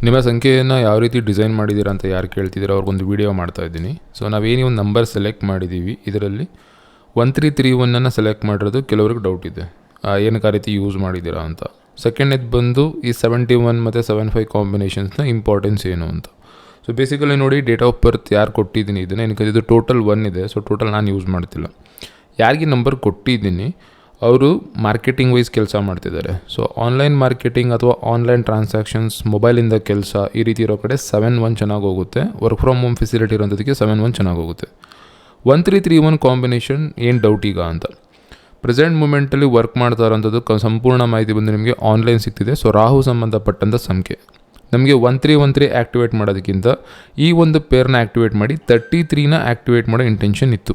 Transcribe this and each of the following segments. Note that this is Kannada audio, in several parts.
ನಿಮ್ಮ ಸಂಖ್ಯೆಯನ್ನು ಯಾವ ರೀತಿ ಡಿಸೈನ್ ಮಾಡಿದ್ದೀರಾ ಅಂತ ಯಾರು ಕೇಳ್ತಿದ್ದೀರೋ ಅವ್ರಿಗೊಂದು ವೀಡಿಯೋ ಮಾಡ್ತಾಯಿದ್ದೀನಿ. ಸೊ ನಾವೇನು ಒಂದು ನಂಬರ್ ಸೆಲೆಕ್ಟ್ ಮಾಡಿದ್ದೀವಿ, ಇದರಲ್ಲಿ 1331 ಸೆಲೆಕ್ಟ್ ಮಾಡಿರೋದು ಕೆಲವ್ರಿಗೆ ಡೌಟ್ ಇದೆ, ಏನಕ್ಕೆ ಆ ರೀತಿ ಯೂಸ್ ಮಾಡಿದ್ದೀರಾ ಅಂತ. ಸೆಕೆಂಡ್ನೇದು ಬಂದು ಈ 71 ಮತ್ತು 75 ಕಾಂಬಿನೇಷನ್ಸ್ನ ಇಂಪಾರ್ಟೆನ್ಸ್ ಏನು ಅಂತ. ಸೊ ಬೇಸಿಕಲಿ ನೋಡಿ, ಡೇಟ್ ಆಫ್ ಬರ್ತ್ ಯಾರು ಕೊಟ್ಟಿದ್ದೀನಿ ಇದನ್ನು, ಏನಕ್ಕೆ ಇದು ಟೋಟಲ್ 1 ಇದೆ. ಸೊ ಟೋಟಲ್ ನಾನು ಯೂಸ್ ಮಾಡ್ತಿಲ್ಲ. ಯಾರಿಗೆ ನಂಬರ್ ಕೊಟ್ಟಿದ್ದೀನಿ ಅವರು ಮಾರ್ಕೆಟಿಂಗ್ ವೈಸ್ ಕೆಲಸ ಮಾಡ್ತಿದ್ದಾರೆ. ಸೊ ಆನ್ಲೈನ್ ಮಾರ್ಕೆಟಿಂಗ್ ಅಥವಾ ಆನ್ಲೈನ್ ಟ್ರಾನ್ಸಾಕ್ಷನ್ಸ್, ಮೊಬೈಲಿಂದ ಕೆಲಸ, ಈ ರೀತಿ ಇರೋ ಕಡೆ 71 ಚೆನ್ನಾಗಿ ಹೋಗುತ್ತೆ. ವರ್ಕ್ ಫ್ರಮ್ ಹೋಮ್ ಫೆಸಿಲಿಟಿ ಇರೋಂಥದ್ದಕ್ಕೆ 71 ಚೆನ್ನಾಗಿ ಹೋಗುತ್ತೆ. 1331 ಕಾಂಬಿನೇಷನ್ ಏನು ಡೌಟ್ ಈಗ ಅಂತ. ಪ್ರೆಸೆಂಟ್ ಮೂಮೆಂಟಲ್ಲಿ ವರ್ಕ್ ಮಾಡ್ತಾ ಇರೋಂಥದ್ದು ಸಂಪೂರ್ಣ ಮಾಹಿತಿ ಬಂದು ನಿಮಗೆ ಆನ್ಲೈನ್ ಸಿಗ್ತಿದೆ. ಸೊ ರಾಹು ಸಂಬಂಧಪಟ್ಟಂಥ ಸಂಖ್ಯೆ ನಮಗೆ 1313 ಆ್ಯಕ್ಟಿವೇಟ್ ಮಾಡೋದಕ್ಕಿಂತ ಈ ಒಂದು ಪೇರ್ನ ಆ್ಯಕ್ಟಿವೇಟ್ ಮಾಡಿ 33ನ ಆ್ಯಕ್ಟಿವೇಟ್ ಮಾಡೋ ಇಂಟೆನ್ಷನ್ ಇತ್ತು.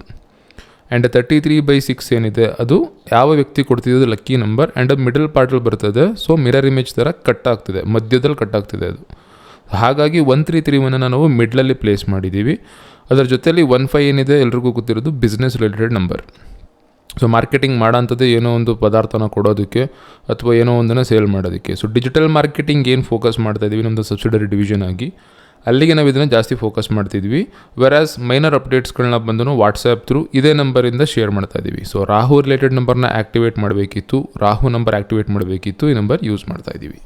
ಆ್ಯಂಡ್ 33/6 ಏನಿದೆ ಅದು ಯಾವ ವ್ಯಕ್ತಿ ಕೊಡ್ತಿದ್ದು ಲಕ್ಕಿ ನಂಬರ್, ಆ್ಯಂಡ್ ಮಿಡಲ್ ಪಾರ್ಟಲ್ಲಿ ಬರ್ತದೆ. ಸೊ ಮಿರರ್ ಇಮೇಜ್ ಥರ ಕಟ್ ಆಗ್ತಿದೆ, ಮಧ್ಯದಲ್ಲಿ ಕಟ್ ಆಗ್ತಿದೆ ಅದು. ಹಾಗಾಗಿ 1331 ನಾವು ಮಿಡ್ಲಲ್ಲಿ ಪ್ಲೇಸ್ ಮಾಡಿದ್ದೀವಿ. ಅದರ ಜೊತೆಯಲ್ಲಿ 15 ಏನಿದೆ ಎಲ್ರಿಗೂ ಗೊತ್ತಿರೋದು business related number. So marketing ಮಾಡೋಂಥದ್ದು ಏನೋ ಒಂದು ಪದಾರ್ಥನ ಕೊಡೋದಕ್ಕೆ ಅಥವಾ ಏನೋ ಒಂದನ್ನು ಸೇಲ್ ಮಾಡೋದಕ್ಕೆ. ಸೊ ಡಿಜಿಟಲ್ ಮಾರ್ಕೆಟಿಂಗ್ ಏನು ಫೋಕಸ್ ಮಾಡ್ತಾಯಿದ್ದೀವಿ ನಮ್ಮದು ಸಬ್ಸಿಡರಿ ಡಿವಿಷನ್ ಆಗಿ, ಅಲ್ಲಿಗೆ ನಾವು ಇದನ್ನು ಜಾಸ್ತಿ ಫೋಕಸ್ ಮಾಡ್ತಿದ್ವಿ. ವೆರಾಸ್ ಮೈನರ್ ಅಪ್ಡೇಟ್ಸ್ಗಳನ್ನ ಬಂದು ವಾಟ್ಸಪ್ ಥ್ರೂ ಇದೇ ನಂಬರಿಂದ ಶೇರ್ ಮಾಡ್ತಾಯಿದ್ದೀವಿ. ಸೊ ರಾಹು ರಿಲೇಟೆಡ್ ನಂಬರ್ನ ಆ್ಯಕ್ಟಿವೇಟ್ ಮಾಡಬೇಕಿತ್ತು, ರಾಹು ನಂಬರ್ ಆ್ಯಕ್ಟಿವೇಟ್ ಮಾಡಬೇಕಿತ್ತು, ಈ ನಂಬರ್ ಯೂಸ್ ಮಾಡ್ತಾಯಿದ್ದೀವಿ.